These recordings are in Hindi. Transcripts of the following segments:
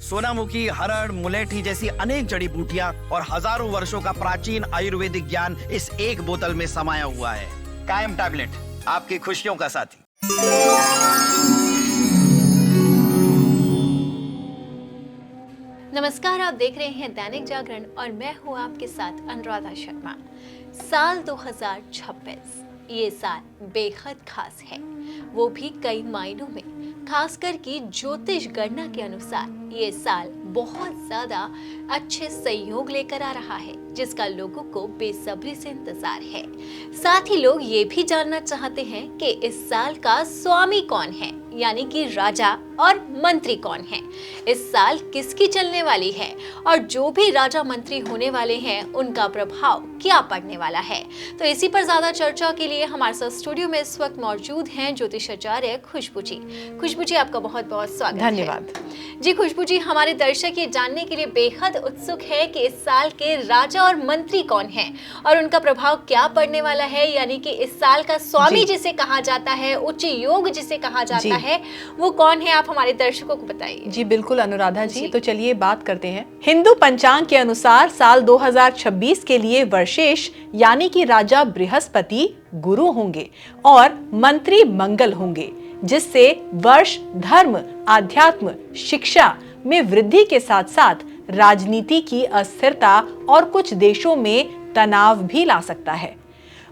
सोनामुखी, हरड़, मुलेठी जैसी अनेक जड़ी बूटियां और हजारों वर्षों का प्राचीन आयुर्वेदिक ज्ञान इस एक बोतल में समाया हुआ है। कायम टैबलेट, आपकी खुशियों का साथी। नमस्कार, आप देख रहे हैं दैनिक जागरण और मैं हूं आपके साथ अनुराधा शर्मा। साल 2026 ये साल बेहद खास है, वो भी कई मायनों में। खासकर कि ज्योतिष गणना के अनुसार ये साल बहुत ज्यादा अच्छे संयोग लेकर आ रहा है, जिसका लोगों को बेसब्री से इंतजार है। साथ ही लोग ये भी जानना चाहते हैं कि इस साल का स्वामी कौन है, यानी कि राजा और मंत्री कौन है, इस साल किसकी चलने वाली है और जो भी राजा मंत्री होने वाले हैं उनका प्रभाव क्या पड़ने वाला है। तो इसी पर ज्यादा चर्चा के लिए हमारे साथ स्टूडियो में इस वक्त मौजूद हैं ज्योतिषाचार्य खुशबू जी। खुशबू जी, आपका बहुत बहुत स्वागत है। धन्यवाद जी। खुशबू जी, हमारे दर्शक ये जानने के लिए बेहद उत्सुक है कि इस साल के राजा और मंत्री कौन हैं और उनका प्रभाव क्या पड़ने वाला है, यानी कि इस साल का स्वामी जिसे कहा जाता है, उच्च योग जिसे कहा जाता है, वो कौन है, आप हमारे दर्शकों को बताइए। जी बिल्कुल अनुराधा जी। तो चलिए बात करते हैं। हिंदू पंचांग के अनुसार साल 2026 के लिए वर्षेश यानी कि राजा बृहस्पति गुरु होंगे और मंत्री मंगल होंगे, जिससे वर्ष धर्म, आध्यात्म, शिक्षा में वृद्धि के साथ साथ राजनीति की अस्थिरता और कुछ देशों में तनाव भी ला सकता है।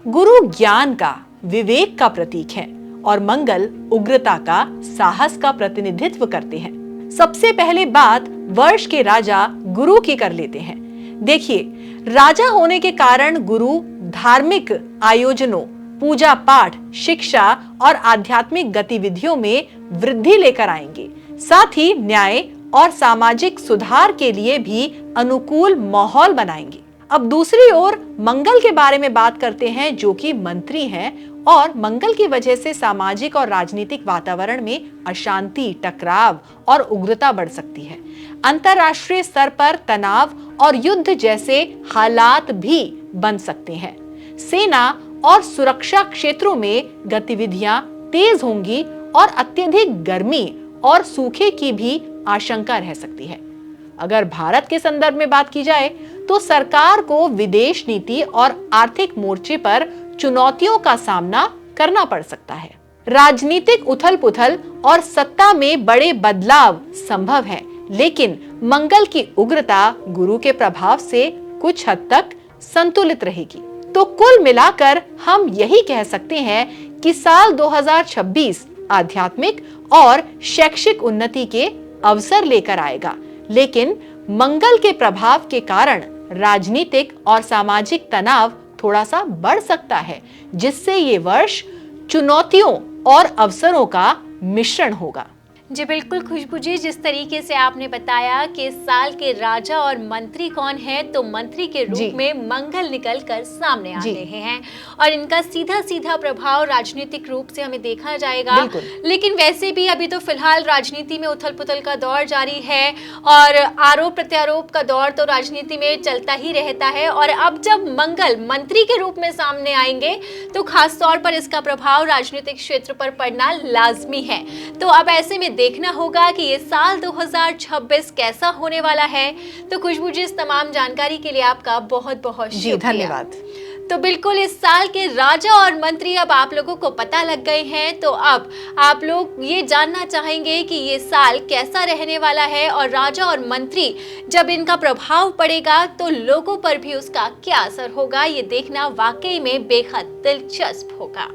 गुरु ज्ञान का, विवेक का प्रतीक है और मंगल उग्रता का, साहस का प्रतिनिधित्व करते हैं। सबसे पहले बात वर्ष के राजा गुरु की कर लेते हैं। देखिए, राजा होने के कारण गुरु धार्मिक आयोजनों, पूजा पाठ, शिक्षा और आध्यात्मिक गतिविधियों में वृद्धि लेकर आएंगे। साथ ही न्याय और सामाजिक सुधार के लिए भी अनुकूल माहौल बनाएंगे। अब दूसरी ओर मंगल के बारे में बात करते हैं, जो कि मंत्री हैं और मंगल की वजह से सामाजिक और राजनीतिक वातावरण में अशांति, टकराव और उग्रता बढ़ सकती है। अंतरराष्ट्रीय स्तर पर तनाव और युद्ध जैसे हालात भी बन सकते हैं। सेना और सुरक्षा क्षेत्रों में गतिविधियां तेज होंगी और अत्यधिक गर्मी और सूखे की भी आशंका रह सकती है। अगर भारत के संदर्भ में बात की जाए तो सरकार को विदेश नीति और आर्थिक मोर्चे पर चुनौतियों का सामना करना पड़ सकता है। राजनीतिक उथल-पुथल और सत्ता में बड़े बदलाव संभव हैं, लेकिन मंगल की उग्रता गुरु के प्रभाव से कुछ हद तक संतुलित रहेगी। तो कुल मिलाकर हम यही कह सकते हैं कि साल 2026 आध्यात्मिक और शैक्षिक उन्नति के अवसर लेकर आएगा, लेकिन मंगल के प्रभाव के कारण राजनीतिक और सामाजिक तनाव थोड़ा सा बढ़ सकता है, जिससे ये वर्ष चुनौतियों और अवसरों का मिश्रण होगा। जी बिल्कुल खुशबू जी, जिस तरीके से आपने बताया कि इस साल के राजा और मंत्री कौन है, तो मंत्री के रूप में मंगल निकल कर सामने आ रहे हैं और इनका सीधा सीधा प्रभाव राजनीतिक रूप से हमें देखा जाएगा। लेकिन वैसे भी अभी तो फिलहाल राजनीति में उथल पुथल का दौर जारी है और आरोप प्रत्यारोप का दौर तो राजनीति में चलता ही रहता है। और अब जब मंगल मंत्री के रूप में सामने आएंगे तो खास तौर पर इसका प्रभाव राजनीतिक क्षेत्र पर पड़ना लाजमी है। तो अब ऐसे में देखना होगा कि ये साल 2026 कैसा होने वाला है। तो खुशबू जी, इस तमाम जानकारी के लिए आपका बहुत बहुत शुक्रिया। धन्यवाद। तो बिल्कुल इस साल के राजा और मंत्री अब आप लोगों को पता लग गए हैं। तो अब आप लोग ये जानना चाहेंगे कि ये साल कैसा रहने वाला है और राजा और मंत्री जब इनका प्रभाव पड़ेगा तो लोगों पर भी उसका क्या असर होगा, ये देखना वाकई में बेहद दिलचस्प होगा।